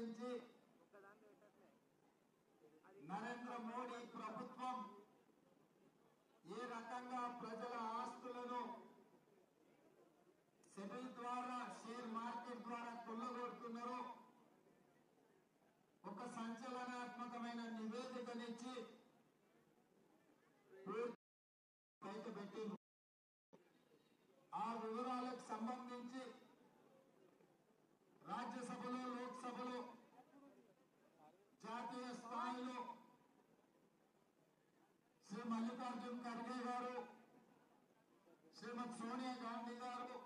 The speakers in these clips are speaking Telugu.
సంబంధించి నరేంద్ర మోడీ ప్రభుత్వం ఏ రకంగా ప్రజల ఆస్తులను సెబీ ద్వారా షేర్ మార్కెట్ ద్వారా కొల్లగొడుతున్నారో ఒక సంచలనాత్మకమైన నివేదికనిచ్చి బయటపెట్టింది. ఆ వివరాలకు సంబంధించి రాజ్యసభలో లోక్సభలో జాతీయ స్థాయిలో శ్రీ మల్లికార్జున్ ఖర్గే గారు, శ్రీమతి సోనియా గాంధీ గారు,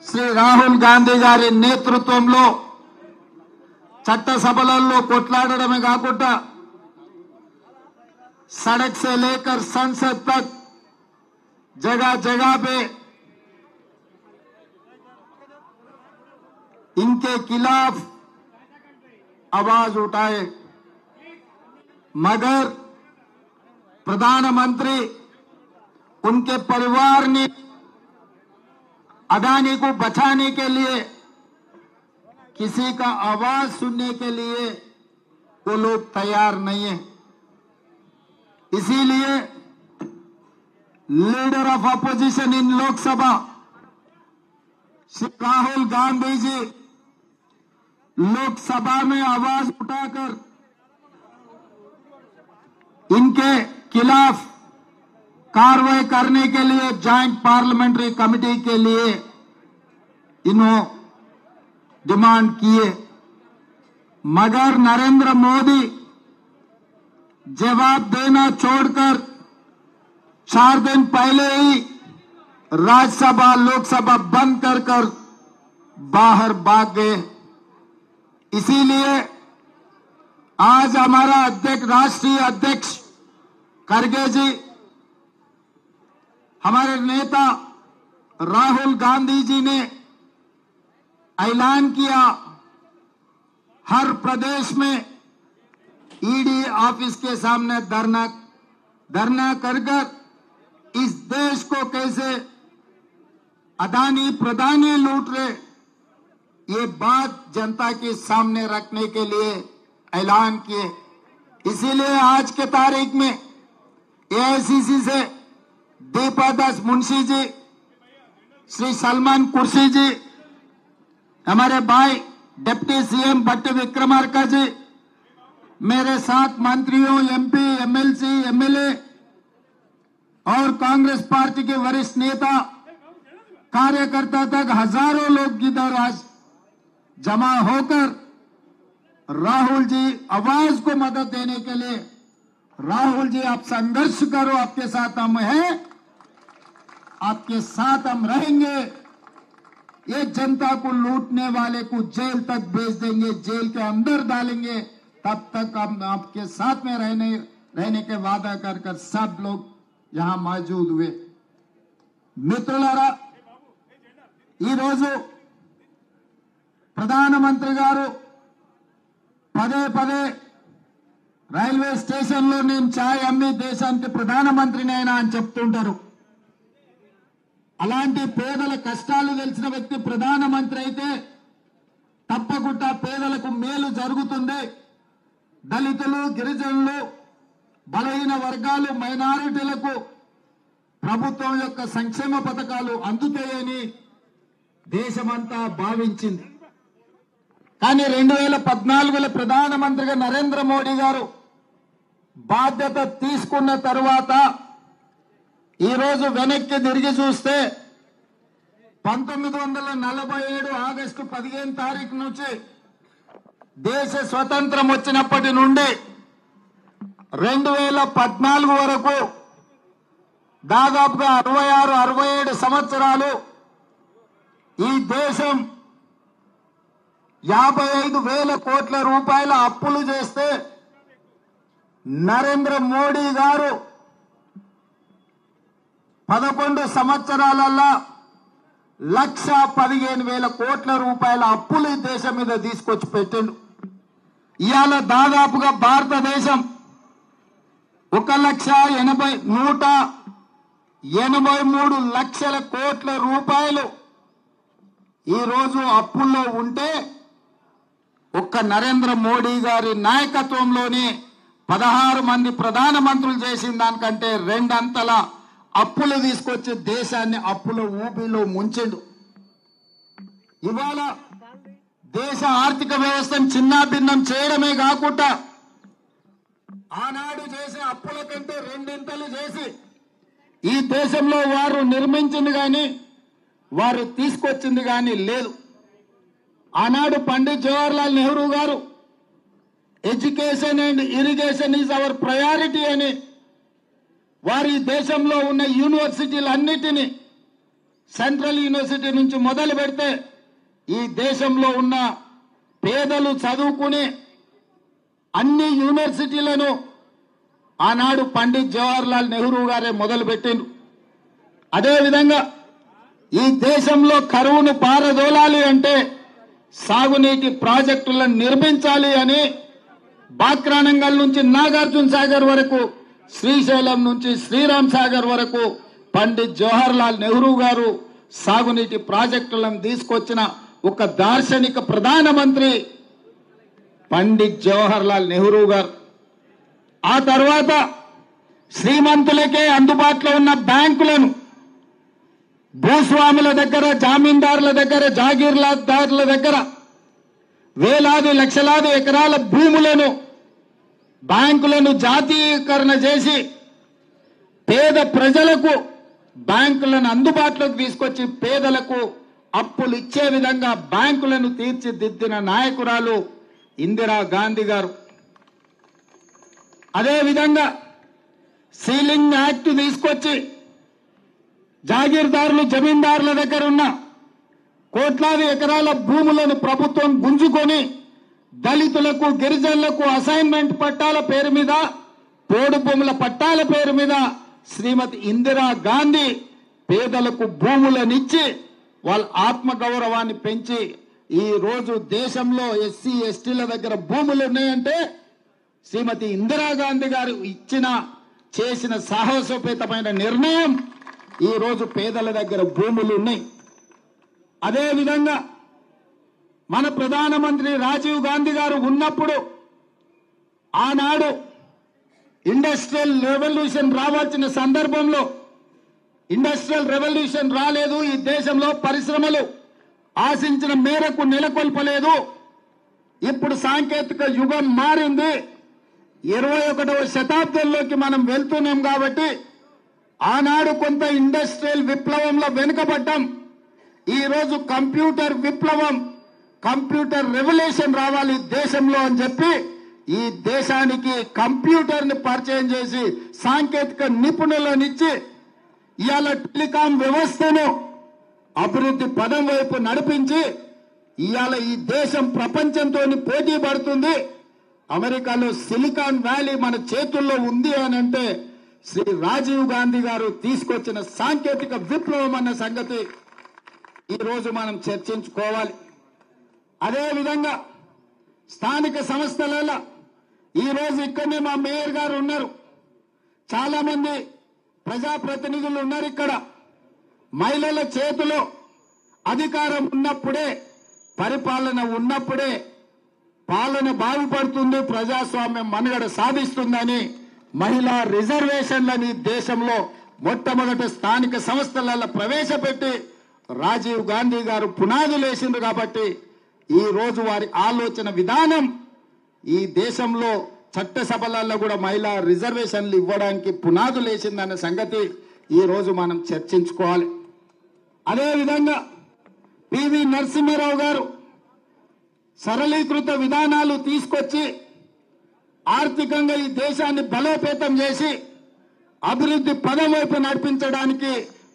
శ్రీ రాహుల్ గాంధీ గారి నేతృత్వంలో చట్టసభలలో కొట్లాడడమే కాకుండా सड़क से लेकर संसद तक जगह जगह पे इनके खिलाफ आवाज उठाए, मगर प्रधानमंत्री उनके परिवार ने अडानी को बचाने के लिए किसी का आवाज सुनने के लिए वो लोग तैयार नहीं है। इसीलिए leader of opposition in Lok Sabha Shri Rahul Gandhi ji Lok Sabha में आवाज उठाकर इनके खिलाफ कार्रवाई करने के लिए जॉइंट पार्लियामेंट्री कमेटी के लिए इन्होंने डिमांड किए, मगर नरेंद्र मोदी जवाब देना छोड़कर 4 दिन पहले ही राज्यसभा लोकसभा बंद कर बाहर भाग गए। इसीलिए आज हमारा अध्यक्ष, राष्ट्रीय अध्यक्ष खरगे जी, हमारे नेता राहुल गांधी जी ने ऐलान किया हर प्रदेश में ईडी ऑफिस के सामने धरना कर इस देश को कैसे अदानी प्रधानी लूट रहे ये बात जनता के सामने रखने के लिए ऐलान किए। इसीलिए आज के तारीख में एआईसीसी से दीपादास मुंशी जी, श्री सलमान कुर्सी जी, हमारे भाई डिप्टी सीएम भट्ट विक्रमार्का जी, मेरे साथ मंत्रियों, एमपी, एमएलसी, एमएलए और कांग्रेस पार्टी के वरिष्ठ नेता, कार्यकर्ता तक हजारों लोग इधर आज जमा होकर राहुल जी आवाज को मदद देने के लिए, राहुल जी आप संघर्ष करो, आपके साथ हम हैं, आपके साथ हम रहेंगे, ये जनता को लूटने वाले को जेल तक भेज देंगे, जेल के अंदर डालेंगे, तब तक हम आपके साथ में रहने के वादा कर सब लोग यहां मौजूद हुए। मित्रुलारा ఈ రోజు ప్రధానమంత్రి గారు పదే పదే రైల్వే స్టేషన్లో నేను ఛాయ్ అమ్మి దేశానికి ప్రధానమంత్రినైనా అని చెప్తుంటారు. అలాంటి పేదల కష్టాలు తెలిసిన వ్యక్తి ప్రధానమంత్రి అయితే తప్పకుండా పేదలకు మేలు జరుగుతుంది. దళితులు, గిరిజనులు, బలహీన వర్గాలు, మైనారిటీలకు ప్రభుత్వం యొక్క సంక్షేమ పథకాలు అందుతాయని దేశమంతా భావించింది. కానీ 2014లో ప్రధానమంత్రిగా నరేంద్ర మోడీ గారు బాధ్యత తీసుకున్న తర్వాత ఈ రోజు వెనక్కి తిరిగి చూస్తే 1947 ఆగస్టు 15 తారీఖు నుంచి దేశ స్వతంత్రం వచ్చినప్పటి నుండి 2014 వరకు దాదాపుగా 66-67 సంవత్సరాలు ఈ దేశం 55,000 కోట్ల రూపాయల అప్పులు చేస్తే నరేంద్ర మోడీ గారు 11 సంవత్సరాలలో 1,15,000 కోట్ల రూపాయల అప్పులు ఈ దేశం మీద తీసుకొచ్చి పెట్టిండు. ఇవాళ దాదాపుగా భారతదేశం 1,83 లక్షల కోట్ల రూపాయలు ఈ రోజు అప్పుల్లో ఉంటే ఒక్క నరేంద్ర మోడీ గారి నాయకత్వంలోనే 16 మంది ప్రధానమంత్రులు చేసిన దానికంటే 2 అంతల అప్పులు తీసుకొచ్చి దేశాన్ని అప్పుల ఊబిలో ముంచెండు. ఇవాళ దేశ ఆర్థిక వ్యవస్థను చిన్నాభిన్నం చేయడమే కాకుండా ఆనాడు చేసే అప్పుల కంటే 2 చేసి ఈ దేశంలో వారు నిర్మించింది కానీ వారు తీసుకొచ్చింది కానీ లేదు. ఆనాడు పండిత్ జవహర్లాల్ నెహ్రూ గారు education and irrigation is our priority అని వారి దేశంలో ఉన్న యూనివర్సిటీలన్నిటినీ సెంట్రల్ యూనివర్సిటీ నుంచి మొదలు పెడితే ఈ దేశంలో ఉన్న పేదలు చదువుకునే అన్ని యూనివర్సిటీలను ఆనాడు పండిత్ జవహర్లాల్ నెహ్రూ గారే మొదలుపెట్టిండ్రు. అదేవిధంగా ఈ దేశంలో కరువును పారదోలాలి అంటే సాగునీటి ప్రాజెక్టులను నిర్మించాలి అని బాక్రానంగల్ నుంచి నాగార్జున సాగర్ వరకు, శ్రీశైలం నుంచి శ్రీరామ్ సాగర్ వరకు పండిత్ జవహర్లాల్ నెహ్రూ గారు సాగునీటి ప్రాజెక్టులను తీసుకొచ్చిన ఒక దార్శనిక ప్రధానమంత్రి పండిత్ జవహర్లాల్ నెహ్రూ గారు. ఆ తర్వాత శ్రీమంతులకే అందుబాటులో ఉన్న బ్యాంకులను భూస్వాముల దగ్గర, జామీందారుల దగ్గర, జాగీర్దారుల దగ్గర వేలాది లక్షలాది ఎకరాల భూములను బ్యాంకులను జాతీయకరణ చేసి పేద ప్రజలకు బ్యాంకులను అందుబాటులోకి తీసుకొచ్చి పేదలకు అప్పులు ఇచ్చే విధంగా బ్యాంకులను తీర్చిదిద్దిన నాయకురాలు ఇందిరా గాంధీ గారు. అదేవిధంగా సీలింగ్ యాక్ట్ తీసుకొచ్చి జాగీర్దారులు, జమీందారుల దగ్గర ఉన్న కోట్లాది ఎకరాల భూములను ప్రభుత్వం గుంజుకొని దళితులకు, గిరిజనులకు అసైన్మెంట్ పట్టాల పేరు మీద, పోడు భూముల పట్టాల పేరు మీద శ్రీమతి ఇందిరా గాంధీ పేదలకు భూములనిచ్చి వాళ్ళ ఆత్మగౌరవాన్ని పెంచి ఈ రోజు దేశంలో ఎస్సీ ఎస్టీల దగ్గర భూములు ఉన్నాయంటే శ్రీమతి ఇందిరాగాంధీ గారు చేసిన సాహసోపేతమైన నిర్ణయం. ఈ రోజు పేదల దగ్గర భూములు ఉన్నాయి. అదేవిధంగా మన ప్రధానమంత్రి రాజీవ్ గాంధీ గారు ఉన్నప్పుడు ఆనాడు ఇండస్ట్రియల్ రెవల్యూషన్ రావాల్సిన సందర్భంలో ఇండస్ట్రియల్ రెవల్యూషన్ రాలేదు. ఈ దేశంలో పరిశ్రమలు ఆశించిన మేరకు నెలకొల్పలేదు. ఇప్పుడు సాంకేతిక యుగం మారింది. 21వ శతాబ్దంలోకి మనం వెళ్తున్నాం కాబట్టి ఆనాడు కొంత ఇండస్ట్రియల్ విప్లవంలో వెనుకబడ్డాం. ఈ రోజు కంప్యూటర్ విప్లవం, కంప్యూటర్ రెవల్యూషన్ రావాలి దేశంలో అని చెప్పి ఈ దేశానికి కంప్యూటర్ ని పరిచయం చేసి సాంకేతిక నిపుణులనిచ్చి ఇవాళ టెలికాం వ్యవస్థను అభివృద్ధి పదం వైపు నడిపించి ఇవాళ ఈ దేశం ప్రపంచంతో పోటీ పడుతుంది. అమెరికాలో సిలికాన్ వ్యాలీ మన చేతుల్లో ఉంది అని అంటే శ్రీ రాజీవ్ గాంధీ గారు తీసుకొచ్చిన సాంకేతిక విప్లవం అన్న సంగతి ఈ రోజు మనం చర్చించుకోవాలి. అదేవిధంగా స్థానిక సంస్థలలో ఈ రోజు ఇక్కడనే మా మేయర్ గారు ఉన్నారు, చాలా మంది ప్రజాప్రతినిధులు ఉన్నారు. ఇక్కడ మహిళల చేతిలో అధికారం ఉన్నప్పుడే, పరిపాలన ఉన్నప్పుడే పాలన బాగుపడుతుంది, ప్రజాస్వామ్యం మనుగడ సాధిస్తుందని మహిళా రిజర్వేషన్లని దేశంలో మొట్టమొదటి స్థానిక సంస్థలలో ప్రవేశపెట్టి రాజీవ్ గాంధీ గారు పునాదులు వేసిండ్రు. కాబట్టి ఈ రోజు వారి ఆలోచన విధానం ఈ దేశంలో చట్టసభలలో కూడా మహిళా రిజర్వేషన్లు ఇవ్వడానికి పునాదులు వేసిందన్న సంగతి ఈ రోజు మనం చర్చించుకోవాలి. అదేవిధంగా పివి నరసింహారావు గారు సరళీకృత విధానాలు తీసుకొచ్చి ఆర్థికంగా ఈ దేశాన్ని బలోపేతం చేసి అభివృద్ధి పదం వైపు నడిపించడానికి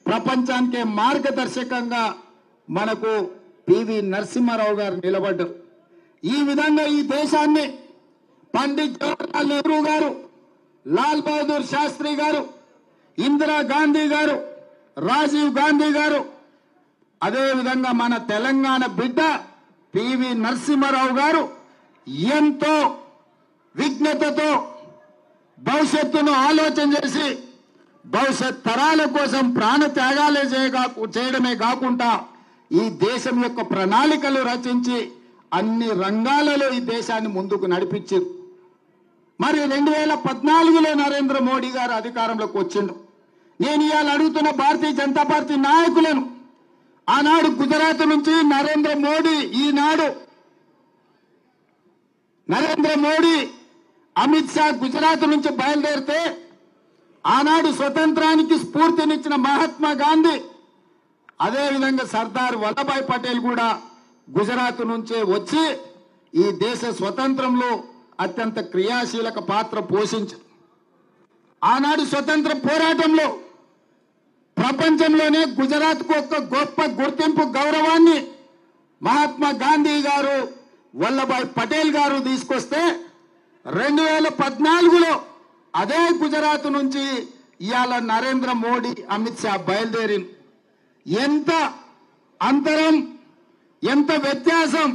ప్రపంచానికే మార్గదర్శకంగా మనకు పివి నరసింహారావు గారు నిలబడ్డారు. ఈ విధంగా ఈ దేశాన్ని పండిత్ జవహర్లాల్ నెహ్రూ గారు, లాల్ బహదూర్ శాస్త్రి గారు, ఇందిరా గాంధీ గారు, రాజీవ్ గాంధీ గారు, అదేవిధంగా మన తెలంగాణ బిడ్డ పివి నరసింహారావు గారు ఎంతో విజ్ఞతతో భవిష్యత్తును ఆలోచన చేసి భవిష్యత్ తరాల కోసం ప్రాణ త్యాగాలే చేయడమే కాకుండా ఈ దేశం యొక్క ప్రణాళికలు రచించి అన్ని రంగాలలో ఈ దేశాన్ని ముందుకు నడిపించారు. మరి 2014లో నరేంద్ర మోడీ గారు అధికారంలోకి వచ్చిండు. నేను ఇవాళ అడుగుతున్న భారతీయ జనతా పార్టీ నాయకులను, ఆనాడు గుజరాత్ నుంచి నరేంద్ర మోడీ అమిత్ షా గుజరాత్ నుంచి బయలుదేరితే ఆనాడు స్వతంత్రానికి స్ఫూర్తినిచ్చిన మహాత్మా గాంధీ, అదేవిధంగా సర్దార్ వల్లభాయ్ పటేల్ కూడా గుజరాత్ నుంచే వచ్చి ఈ దేశ స్వతంత్రంలో అత్యంత క్రియాశీలక పాత్ర పోషించారు. ఆనాడు స్వతంత్ర పోరాటంలో ప్రపంచంలోనే గుజరాత్కు ఒక గొప్ప గుర్తింపు గౌరవాన్ని మహాత్మా గాంధీ గారు, వల్లభాయ్ పటేల్ గారు తీసుకొస్తే 2014లో అదే గుజరాత్ నుంచి ఇవాళ నరేంద్ర మోడీ, అమిత్ షా బయలుదేరి ఎంత అంతరం, ఎంత వ్యత్యాసం!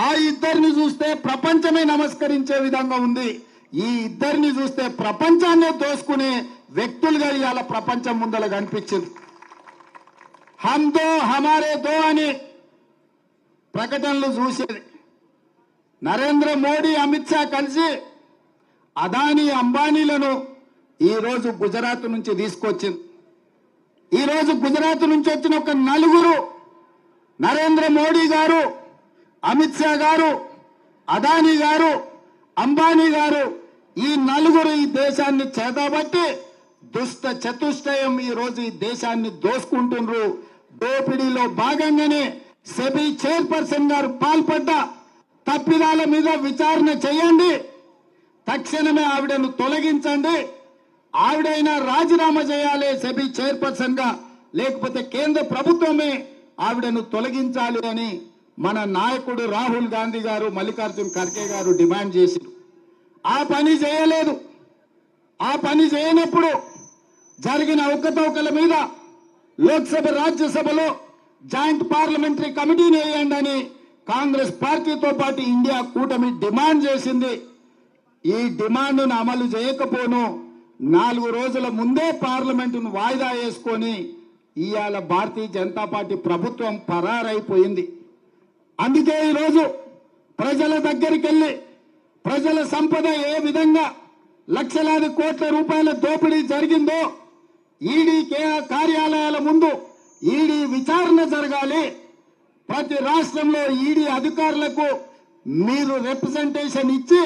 ఆ ఇద్దరిని చూస్తే ప్రపంచమే నమస్కరించే విధంగా ఉంది. ఈ ఇద్దరిని చూస్తే ప్రపంచాన్నే దోసుకునే వ్యక్తులుగా ఇవాళ ప్రపంచం ముందర కనిపించింది. హమ్ దో హమారే దో అని ప్రకటనలు చూసేది. నరేంద్ర మోడీ, అమిత్ షా కలిసి అదానీ, అంబానీలను ఈరోజు గుజరాత్ నుంచి తీసుకొచ్చింది. ఈరోజు గుజరాత్ నుంచి వచ్చిన ఒక నలుగురు, నరేంద్ర మోడీ గారు, అమిత్ షా గారు, అదానీ గారు, అంబానీ గారు, ఈ నలుగురు ఈ దేశాన్ని చేతబట్టి దుష్ట చతుష్టయం ఈరోజు ఈ దేశాన్ని దోసుకుంటున్నారు. దోపిడీలో భాగంగానే సెబీ చైర్పర్సన్ గారు పాల్పడ్డ తప్పిదాల మీద విచారణ చేయండి, తక్షణమే ఆవిడను తొలగించండి, ఆవిడైనా రాజీనామా చేయాలి సెబీ చైర్పర్సన్ గా, లేకపోతే కేంద్ర ప్రభుత్వమే ఆవిడను తొలగించాలి అని మన నాయకుడు రాహుల్ గాంధీ గారు, మల్లికార్జున్ ఖర్గే గారు డిమాండ్ చేశారు. ఆ పని చేయలేదు. ఆ పని చేయనప్పుడు జరిగిన అవకతవకల మీద లోక్సభ, రాజ్యసభలో జాయింట్ పార్లమెంటరీ కమిటీని వేయండి అని కాంగ్రెస్ పార్టీతో పాటు ఇండియా కూటమి డిమాండ్ చేసింది. ఈ డిమాండ్ను అమలు చేయకపోను 4 రోజుల ముందే పార్లమెంటును వాయిదా వేసుకొని ఇవాళ భారతీయ జనతా పార్టీ ప్రభుత్వం పరారైపోయింది. అందుకే ఈరోజు ప్రజల దగ్గరికి వెళ్ళి ప్రజల సంపద ఏ విధంగా లక్షలాది కోట్ల రూపాయల దోపిడీ జరిగిందో ఈడీ కార్యాలయాల ముందు ఈడీ విచారణ జరగాలి. ప్రతి రాష్ట్రంలో ఈడీ అధికారులకు మీరు రిప్రజెంటేషన్ ఇచ్చి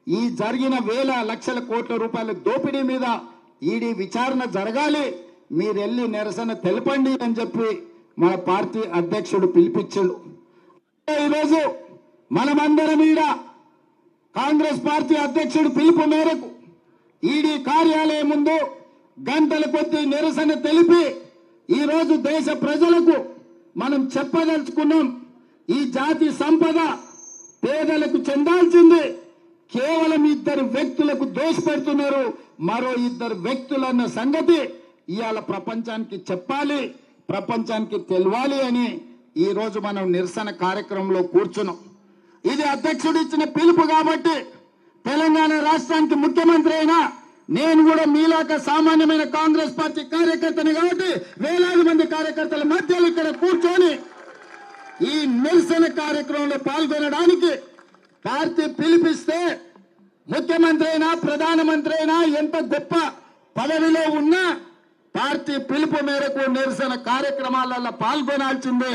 ఈ జరిగిన వేల లక్షల కోట్ల రూపాయల దోపిడీ మీద ఈడీ విచారణ జరగాలి, మీరు వెళ్ళి నిరసన తెలపండి అని చెప్పి మన పార్టీ అధ్యక్షుడు పిలిపించాడు. ఈరోజు మనమందరం ఈడ కాంగ్రెస్ పార్టీ అధ్యక్షుడు పిలుపు మేరకు ఈడీ కార్యాలయం ముందు గంటల కొద్దీ నిరసన తెలిపి ఈరోజు దేశ ప్రజలకు మనం చెప్పదలుచుకున్నాం, ఈ జాతి సంపద పేదలకు చెందాల్సింది కేవలం 2 వ్యక్తులకు దోషపెడుతున్నారు. మరో 2 వ్యక్తులన్న సంగతి ఇవాళ ప్రపంచానికి చెప్పాలి, ప్రపంచానికి తెలవాలి అని ఈరోజు మనం నిరసన కార్యక్రమంలో కూర్చున్నాం. ఇది అధ్యక్షుడు ఇచ్చిన పిలుపు కాబట్టి తెలంగాణ రాష్ట్రానికి ముఖ్యమంత్రి అయినా నేను కూడా మీలాక సామాన్యమైన కాంగ్రెస్ పార్టీ కార్యకర్తని కాబట్టి వేలాది మంది కార్యకర్తల మధ్యలో ఇక్కడ కూర్చొని ఈ నిరసన కార్యక్రమంలో పాల్గొనడానికి పార్టీ పిలిపిస్తే ముఖ్యమంత్రి అయినా, ప్రధానమంత్రి అయినా, ఎంత గొప్ప పదవిలో ఉన్నా పార్టీ పిలుపు మేరకు నిరసన కార్యక్రమాలలో పాల్గొనాల్సిందే.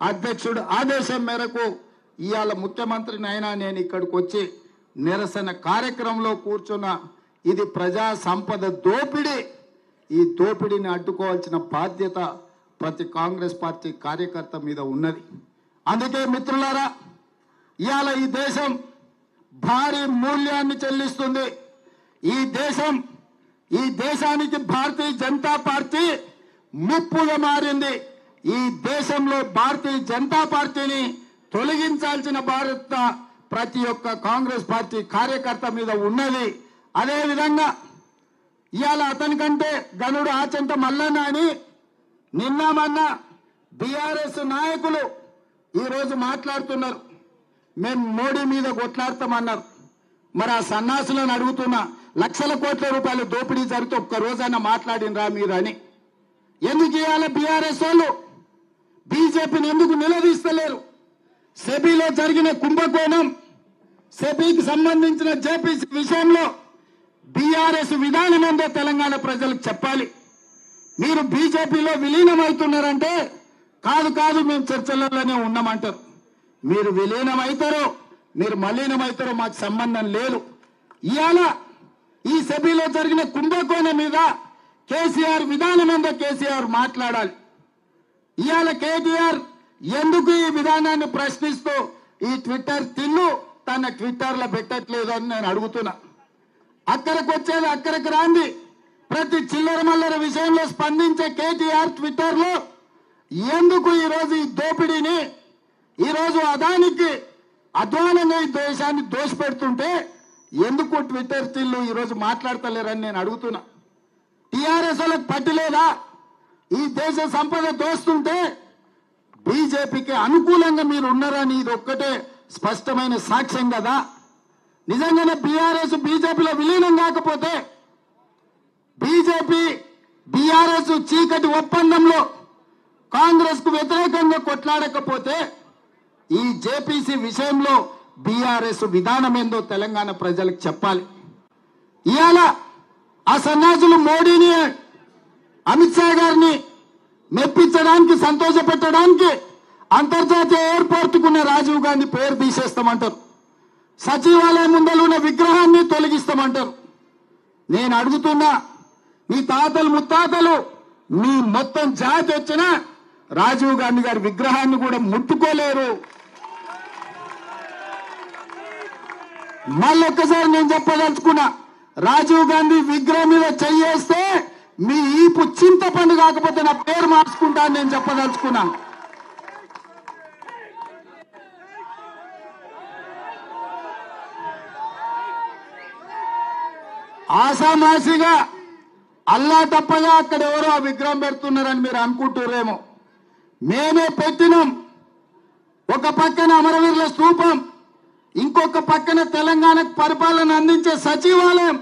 అధ్యక్షుడు ఆదేశం మేరకు ఇవాళ ముఖ్యమంత్రిని అయినా నేను ఇక్కడికి వచ్చి నిరసన కార్యక్రమంలో కూర్చున్నా. ఇది ప్రజా సంపద దోపిడీ. ఈ దోపిడీని అడ్డుకోవాల్సిన బాధ్యత ప్రతి కాంగ్రెస్ పార్టీ కార్యకర్త మీద ఉన్నది. అందుకే మిత్రులారా, ఇవాళ ఈ దేశం భారీ మూల్యాన్ని చెల్లిస్తుంది. ఈ దేశానికి భారతీయ జనతా పార్టీ ముప్పుగా మారింది. ఈ దేశంలో భారతీయ జనతా పార్టీని తొలగించాల్సిన బాధ్యత ప్రతి ఒక్క కాంగ్రెస్ పార్టీ కార్యకర్త మీద ఉన్నది. అదేవిధంగా ఇవాళ అతనికంటే గనుడు ఆచంట మల్లన్న అని నిన్న మొన్న బీఆర్ఎస్ నాయకులు ఈరోజు మాట్లాడుతున్నారు, మేము మోడీ మీద కొట్లాడతామన్నారు. మరి ఆ సన్నాసులను అడుగుతున్నా, లక్షల కోట్ల రూపాయల దోపిడీ జరిగితే ఒక్క రోజైనా మాట్లాడినరా మీరు అని? ఎందుకు ఇవాళ బీఆర్ఎస్ వాళ్ళు బీజేపీని ఎందుకు నిలదీస్తలేరు? సెబీలో జరిగిన కుంభకోణం, సెబీకి సంబంధించిన జేపీసీ విషయంలో బీఆర్ఎస్ విధానం ఏందో తెలంగాణ ప్రజలకు చెప్పాలి. మీరు బీజేపీలో విలీనమవుతున్నారంటే కాదు కాదు మేము చర్చలలోనే ఉన్నామంటారు. మీరు విలీనమవుతారో మీరు మలీనమవుతారో మాకు సంబంధం లేదు. ఇవాళ ఈ సెబీలో జరిగిన కుంభకోణం మీద కేసీఆర్ విధానం ఏందో కేసీఆర్ మాట్లాడాలి. ఇవాళ కేటీఆర్ ఎందుకు ఈ విధానాన్ని ప్రశ్నిస్తూ ఈ ట్విట్టర్ తిల్లు తన ట్విట్టర్లో పెట్టట్లేదు అని నేను అడుగుతున్నా. అక్కడికి వచ్చేది అక్కడికి రాంది ప్రతి చిల్లర మల్లర విషయంలో స్పందించే కేటీఆర్ ట్విట్టర్లో ఎందుకు ఈరోజు ఈ దోపిడీని, ఈరోజు అదానికి అధ్వానంగా ఈ దేశాన్ని దోషపెడుతుంటే ఎందుకు ట్విట్టర్ తిల్లు ఈరోజు మాట్లాడతలేరని నేను అడుగుతున్నా. టీఆర్ఎస్ వాళ్ళకి పట్టిలేదా? ఈ దేశ సంపద దోస్తుంటే బీజేపీకి అనుకూలంగా మీరు ఉన్నారని ఇది ఒక్కటే స్పష్టమైన సాక్ష్యం కదా. నిజంగానే బీఆర్ఎస్ బీజేపీలో విలీనం కాకపోతే, బీజేపీ బీఆర్ఎస్ చీకటి ఒప్పందంలో కాంగ్రెస్ కు వ్యతిరేకంగా కొట్లాడకపోతే ఈ జేపీసీ విషయంలో బీఆర్ఎస్ విధానం ఏందో తెలంగాణ ప్రజలకు చెప్పాలి. ఇవాళ ఆ సన్యాసులు మోడీని, అమిత్ షా గారిని మెప్పించడానికి, సంతోషపెట్టడానికి అంతర్జాతీయ ఎయిర్పోర్టుకున్న రాజీవ్ గాంధీ పేరు తీసేస్తామంటారు. సచివాలయం ముందర ఉన్న విగ్రహాన్ని తొలగిస్తామంటారు. నేను అడుగుతున్నా, మీ తాతలు ముత్తాతలు మీ మొత్తం జాతి వచ్చిన రాజీవ్ గాంధీ గారి విగ్రహాన్ని కూడా ముట్టుకోలేరు. మళ్ళొక్కసారి నేను చెప్పదలుచుకున్నా, రాజీవ్ గాంధీ విగ్రహం మీద చెయ్యేస్తే మీ ఈపు చింతపండు కాకపోతే నా పేరు మార్చుకుంటా అని నేను చెప్పదలుచుకున్నాను. ఆసామాసిగా అల్లా తప్పగా అక్కడ ఎవరో ఆ విగ్రహం పెడుతున్నారని మీరు అనుకుంటున్నారేమో. మేమే పెట్టినాం. ఒక పక్కన అమరవీరుల స్తూపం, ఇంకొక పక్కన తెలంగాణకు పరిపాలన అందించే సచివాలయం,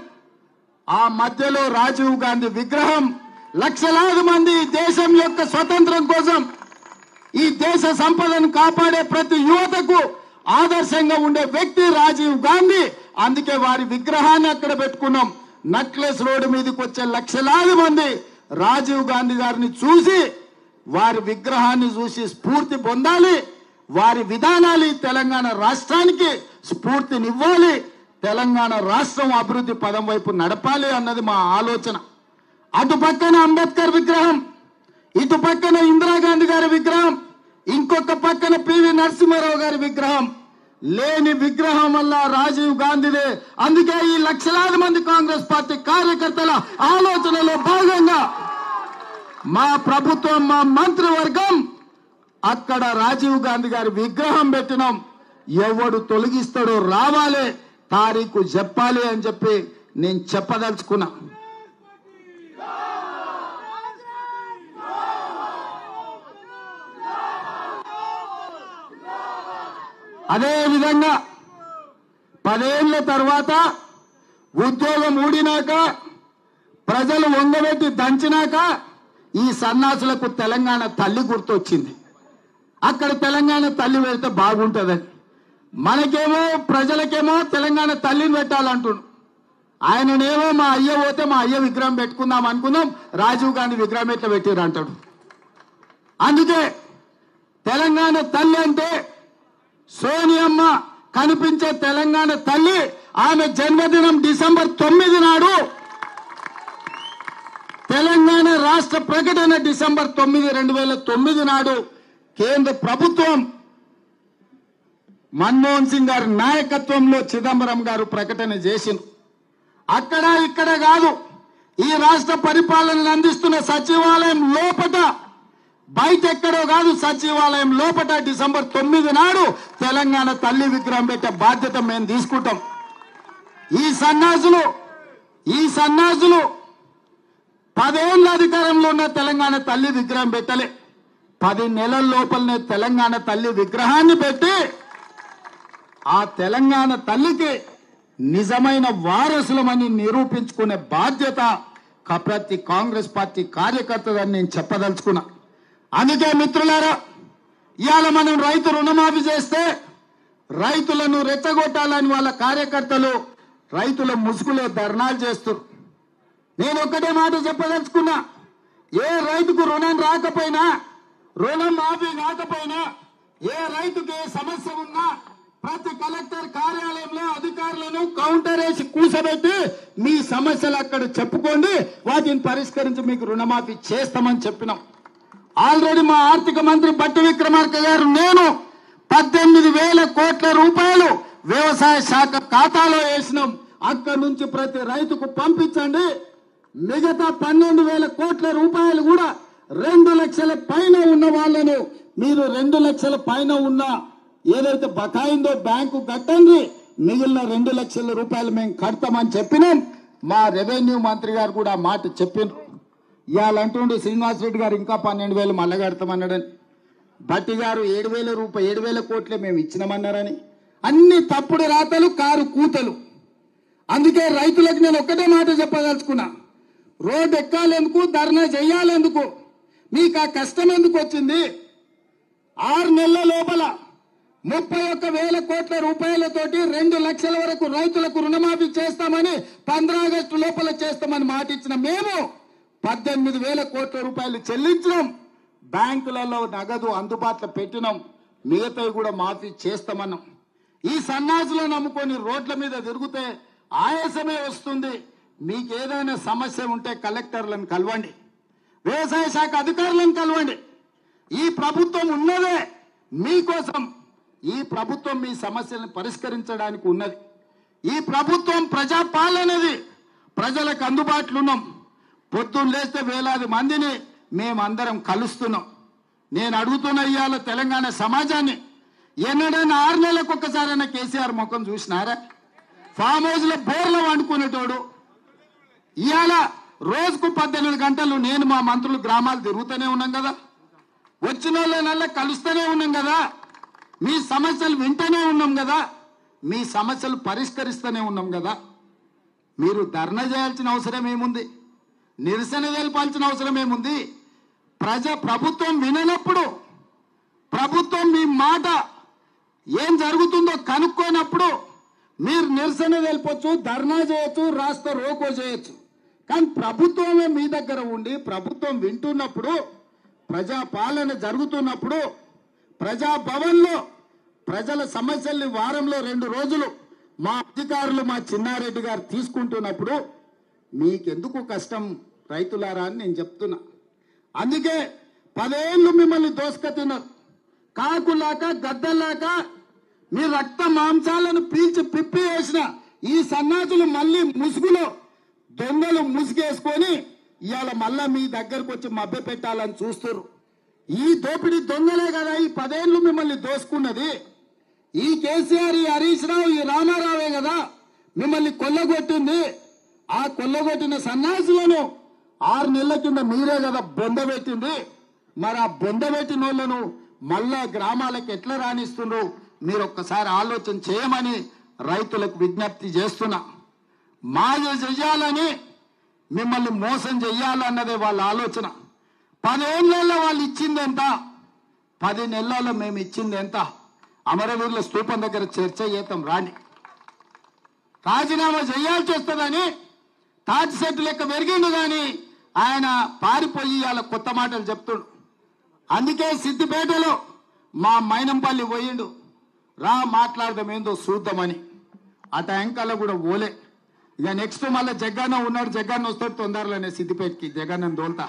ఆ మధ్యలో రాజీవ్ గాంధీ విగ్రహం. లక్షలాది మంది దేశం యొక్క స్వతంత్రం కోసం, ఈ దేశ సంపదను కాపాడే ప్రతి యువతకు ఆదర్శంగా ఉండే వ్యక్తి రాజీవ్ గాంధీ. అందుకే వారి విగ్రహాన్ని అక్కడ పెట్టుకున్నాం. నక్లెస్ రోడ్డు మీదకి వచ్చే లక్షలాది మంది రాజీవ్ గాంధీ గారిని చూసి, వారి విగ్రహాన్ని చూసి స్ఫూర్తి పొందాలి. వారి విధానాలు తెలంగాణ రాష్ట్రానికి స్ఫూర్తినివ్వాలి. తెలంగాణ రాష్ట్రం అభివృద్ధి పదం వైపు నడపాలి అన్నది మా ఆలోచన. అటు పక్కన అంబేద్కర్ విగ్రహం, ఇటు పక్కన ఇందిరాగాంధీ గారి విగ్రహం, ఇంకొక పక్కన పివి నరసింహారావు గారి విగ్రహం. లేని విగ్రహం వల్ల రాజీవ్ గాంధీదే. అందుకే ఈ లక్షలాది మంది కాంగ్రెస్ పార్టీ కార్యకర్తల ఆలోచనలో భాగంగా మా ప్రభుత్వం, మా మంత్రివర్గం అక్కడ రాజీవ్ గాంధీ గారి విగ్రహం పెట్టినాం. ఎవడు తొలగిస్తాడో రావాలి, తారీఖు చెప్పాలి అని చెప్పి నేను చెప్పదలుచుకున్నా. అదే విధంగా 10 ఏళ్ల తర్వాత ఉద్యోగం ఊడినాక, ప్రజలు వంగబెట్టి దంచినాక ఈ సన్నాసులకు తెలంగాణ తల్లి గుర్తొచ్చింది. అక్కడ తెలంగాణ తల్లి పెడితే బాగుంటుందని. మనకేమో ప్రజలకేమో తెలంగాణ తల్లిని పెట్టాలంటున్నాడు. ఆయననేమో మా అయ్య పోతే మా అయ్య విగ్రహం పెట్టుకుందాం అనుకుందాం, రాజీవ్ గాంధీ విగ్రహం ఎట్లా పెట్టారు అంటాడు. అందుకే తెలంగాణ తల్లి అంటే సోనియమ్మ కనిపించే తెలంగాణ తల్లి. ఆమె జన్మదినం డిసెంబర్ 9 నాడు. తెలంగాణ రాష్ట్ర ప్రకటన డిసెంబర్ 9, 2009 నాడు కేంద్ర ప్రభుత్వం మన్మోహన్ సింగ్ గారి నాయకత్వంలో చిదంబరం గారు ప్రకటన చేసింది. అక్కడ ఇక్కడ కాదు, ఈ రాష్ట్ర పరిపాలనను అందిస్తున్న సచివాలయం లోపట, బయట ఎక్కడో కాదు, సచివాలయం లోపట డిసెంబర్ 9 నాడు తెలంగాణ తల్లి విగ్రహం పెట్టే బాధ్యత మేము తీసుకుంటాం. ఈ సన్నాసులు 10 ఏళ్ల అధికారంలో ఉన్న తెలంగాణ తల్లి విగ్రహం పెట్టలే. 10 నెలల లోపలనే తెలంగాణ తల్లి విగ్రహాన్ని పెట్టి ఆ తెలంగాణ తల్లికి నిజమైన వారసులమని నిరూపించుకునే బాధ్యత ప్రతి కాంగ్రెస్ పార్టీ కార్యకర్తదని నేను చెప్పదలుచుకున్నా. అందుకే మిత్రులారా, ఇవాళ మనం రైతు రుణమాఫీ చేస్తే రైతులను రెచ్చగొట్టాలని వాళ్ళ కార్యకర్తలు రైతుల ముసుగులో ధర్నాలు చేస్తారు. నేను ఒక్కటే మాట చెప్పదలుచుకున్నా, ఏ రైతుకు రుణం రాకపోయినా, రుణం మాఫీ కాకపోయినా, ఏ రైతుకి ఏ సమస్య ఉన్నా ప్రతి కలెక్టర్ కార్యాలయంలో అధికారులను కౌంటర్ వేసి కూర్చోబెట్టి మీ సమస్యలు అక్కడ చెప్పుకోండి, వాటిని పరిష్కరించి మీకు రుణమాఫీ చేస్తామని చెప్పినాం. ఆల్రెడీ మా ఆర్థిక మంత్రి బట్టి విక్రమార్క గారు నేను 18,000 కోట్ల రూపాయలు వ్యవసాయ శాఖ ఖాతాలో వేసినాం. అక్కడి నుంచి ప్రతి రైతుకు పంపించండి. మిగతా 12,000 కోట్ల రూపాయలు కూడా 2 లక్షల పైన ఉన్న వాళ్ళను మీరు 2 లక్షల పైన ఉన్న ఏదైతే బకాయిందో బ్యాంకు కట్టండి, మిగిలిన 2 లక్షల రూపాయలు మేము కడతామని చెప్పినాం. మా రెవెన్యూ మంత్రి గారు కూడా మాట చెప్పినారు. ఇవాళ అంటుండే శ్రీనివాస్ రెడ్డి గారు ఇంకా 12,000 మళ్ళా కడతామన్నాడని, భట్టి గారు 7,000 కోట్లే మేము ఇచ్చినామన్నారని. అన్ని తప్పుడు రాతలు, కారు కూతలు. అందుకే రైతులకు నేను ఒక్కటే మాట చెప్పదలుచుకున్నా, రోడ్డు ఎక్కాలెందుకు, ధర్నా చెయ్యాలెందుకు, మీకు ఆ కష్టం ఎందుకు వచ్చింది? 6 నెలల లోపల 31,000 కోట్ల రూపాయలతోటి 2 లక్షల వరకు రైతులకు రుణమాఫీ చేస్తామని 15 ఆగస్టు లోపల చేస్తామని మాట ఇచ్చిన మేము 18,000 కోట్ల రూపాయలు చెల్లించినాం. బ్యాంకులలో నగదు అందుబాటులో పెట్టినాం. మిగతావి కూడా మాఫీ చేస్తామన్నాం. ఈ సన్నాసులను నమ్ముకొని రోడ్ల మీద తిరిగితే ఆయాసమే వస్తుంది. మీకు ఏదైనా సమస్య ఉంటే కలెక్టర్లను కలవండి, వ్యవసాయ శాఖ అధికారులను కలవండి. ఈ ప్రభుత్వం ఉన్నదే మీకోసం. ఈ ప్రభుత్వం మీ సమస్యలను పరిష్కరించడానికి ఉన్నది. ఈ ప్రభుత్వం ప్రజాపాలనది. ప్రజలకు అందుబాటులో ఉన్నాం. పొద్దున్న లేస్తే వేలాది మందిని మేమందరం కలుస్తున్నాం. నేను అడుగుతున్న ఇవాళ తెలంగాణ సమాజాన్ని, ఎన్నడైనా 6 నెలలకు ఒక్కసారైనా కేసీఆర్ ముఖం చూసినారా? ఫామ్ హౌస్ లో బోర్లో వండుకునేటోడు ఇవాళ రోజుకు 18 గంటలు నేను మా మంత్రులు గ్రామాలు తిరుగుతూనే ఉన్నాం కదా, వచ్చిన వాళ్ళనల్లా కలుస్తూనే ఉన్నాం కదా, మీ సమస్యలు వింటూనే ఉన్నాం కదా, మీ సమస్యలు పరిష్కరిస్తూనే ఉన్నాం కదా. మీరు ధర్నా చేయాల్సిన అవసరం ఏముంది? నిరసన తెలపాల్సిన అవసరం ఏముంది? ప్రభుత్వం విననప్పుడు, ప్రభుత్వం మీ మాట ఏం జరుగుతుందో కనుక్కోనప్పుడు మీరు నిరసన తెలపొచ్చు, ధర్నా చేయొచ్చు, రాస్తా రోకో చేయొచ్చు. కానీ ప్రభుత్వమే మీ దగ్గర ఉండి ప్రభుత్వం వింటున్నప్పుడు, ప్రజాపాలన జరుగుతున్నప్పుడు, ప్రజాభవన్లో ప్రజల సమస్యల్ని వారంలో 2 రోజులు మా అధికారులు, మా చిన్నారెడ్డి గారు తీసుకుంటున్నప్పుడు మీకెందుకు కష్టం రైతులారా అని నేను చెప్తున్నా. అందుకే 10 ఏళ్ళు మిమ్మల్ని దోసుక తిన్నారు. కాకులాక గద్దలాక మీ రక్త మాంసాలను పీల్చి పిప్పి వేసిన ఈ సన్నాసులు మళ్ళీ ముసుగులో దొంగలు ముసుగేసుకొని ఇవాళ మళ్ళా మీ దగ్గరకు వచ్చి మభ్య పెట్టాలని చూస్తారు. ఈ దోపిడీ దొంగలే కదా ఈ 10 ఏళ్ళు మిమ్మల్ని దోసుకున్నది. ఈ కేసీఆర్, ఈ హరీష్ రావు, ఈ రామారావే కదా మిమ్మల్ని కొల్లగొట్టింది. ఆ కొల్లగొట్టిన సన్నాసులను 6 నెలల కింద మీరే కదా బొందబెట్టింది. మరి ఆ బొందబెట్టిన వాళ్ళను మళ్ళా గ్రామాలకు ఎట్లా రాణిస్తుండ్రు మీరు ఒక్కసారి ఆలోచన చేయమని రైతులకు విజ్ఞప్తి చేస్తున్నా. మాయ చెయ్యాలని, మిమ్మల్ని మోసం చెయ్యాలన్నదే వాళ్ళ ఆలోచన. 10 ఏళ్లలో వాళ్ళు ఇచ్చింది ఎంత, 10 నెలల్లో మేము ఇచ్చింది ఎంత? అమరవీరుల స్తూపం దగ్గర చర్చ చేద్దాం రాని. రాజీనామా చేయాల్సి వస్తుందని తాటి సెట్టు లెక్క పెరిగిండు కానీ ఆయన పారిపోయి అలా కొత్త మాటలు చెప్తుండు. అందుకే సిద్దిపేటలో మా మైనంపల్లి పోయిండు, రా మాట్లాడదాం ఏందో చూద్దామని. ఆ టైంకల్లా కూడా ఓలే. ఇక నెక్స్ట్ మళ్ళీ జగన్న ఉన్నాడు, జగన్ వస్తాడు తొందరలోనే సిద్దిపేటకి, జగన్ దోల్తా.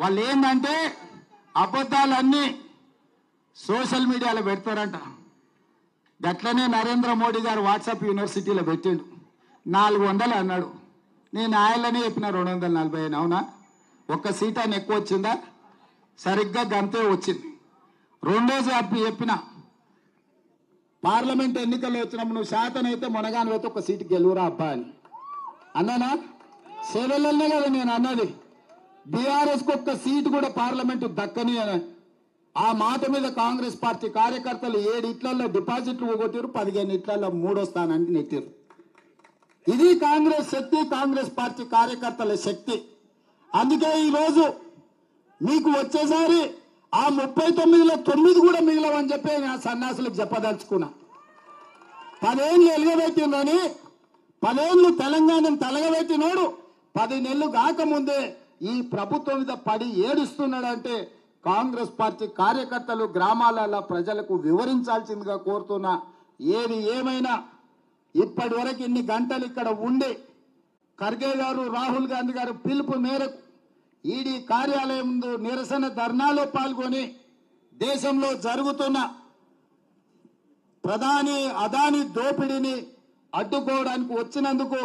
వాళ్ళు ఏంటంటే అబద్ధాలన్నీ సోషల్ మీడియాలో పెడతారంట. గట్లనే నరేంద్ర మోడీ గారు వాట్సాప్ యూనివర్సిటీలో పెట్టిండు, 400 అన్నాడు. నేను ఆయననే చెప్పిన 240. అవునా? ఒక్క సీట్ అని ఎక్కువ వచ్చిందా? సరిగ్గా గంతే వచ్చింది. రెండోది చెప్పిన పార్లమెంట్ ఎన్నికల్లో వచ్చినప్పుడు నువ్వు శాతనైతే మునగానైతే ఒక సీటు గెలువురా అబ్బా అని అన్నానా? సేవలనే కదా నేను అన్నది. బీఆర్ఎస్కి ఒక్క సీటు కూడా పార్లమెంటు దక్కని అని. ఆ మాట మీద కాంగ్రెస్ పార్టీ కార్యకర్తలు 7 ఇట్లలో డిపాజిట్లు పోగొట్టారు, 15 ఇట్లలో 3వ స్థానానికి నెట్టారు. ఇది కాంగ్రెస్ శక్తి, కాంగ్రెస్ పార్టీ కార్యకర్తల శక్తి. అందుకే ఈరోజు మీకు వచ్చేసారి ఆ 39లో 9 కూడా మిగిలవని చెప్పి నా సన్యాసులకు చెప్పదలుచుకున్నా. 10 ఏళ్ళు ఎలుగబెట్టిందని 10 ఏళ్ళు తెలంగాణను తలగబెట్టినోడు 10 నెలలు కాకముందే ఈ ప్రభుత్వం మీద పడి ఏడుస్తున్నాడంటే కాంగ్రెస్ పార్టీ కార్యకర్తలు గ్రామాలలో ప్రజలకు వివరించాల్సిందిగా కోరుతున్నా. ఏది ఏమైనా ఇప్పటి వరకు ఇన్ని గంటలు ఇక్కడ ఉండి ఖర్గే గారు రాహుల్ గాంధీ గారు పిలుపు మేరకు ఈడీ కార్యాలయం ముందు నిరసన ధర్నాలో పాల్గొని దేశంలో జరుగుతున్న ప్రధాని అదాని దోపిడీని అడ్డుకోవడానికి వచ్చినందుకు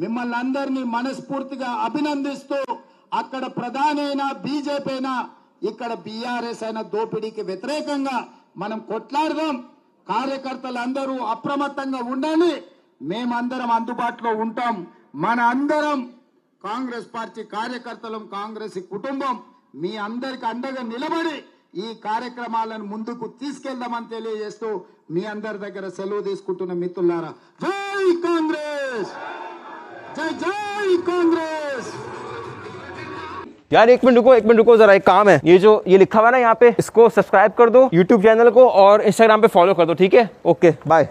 మిమ్మల్ని అందరినీ మనస్ఫూర్తిగా అభినందిస్తూ అక్కడ ప్రధాని అయినా బీజేపీ అయినా ఇక్కడ బీఆర్ఎస్ అయిన దోపిడీకి వ్యతిరేకంగా మనం కొట్లాడదాం. కార్యకర్తలందరూ అప్రమత్తంగా ఉండాలి. మేమందరం అందుబాటులో ఉంటాం. మన అందరం కాంగ్రెస్ పార్టీ కార్యకర్తలం, కాంగ్రెస్ కుటుంబం మీ అందరికి అండగా నిలబడి ఈ కార్యక్రమాలను ముందుకు తీసుకెళ్దామని తెలియజేస్తూ మీ అందరి దగ్గర సెలవు తీసుకుంటున్న మిత్రులారా, జై కాంగ్రెస్, జై జై కాంగ్రెस। यार एक मिनट रुको जरा, एक काम है। ये लिखा हुआ है ना यहाँ पे, इसको सब्सक्राइब कर दो यूट्यूब चैनल को और इंस्टाग्राम पे फॉलो कर दो, ठीक है? Okay bye.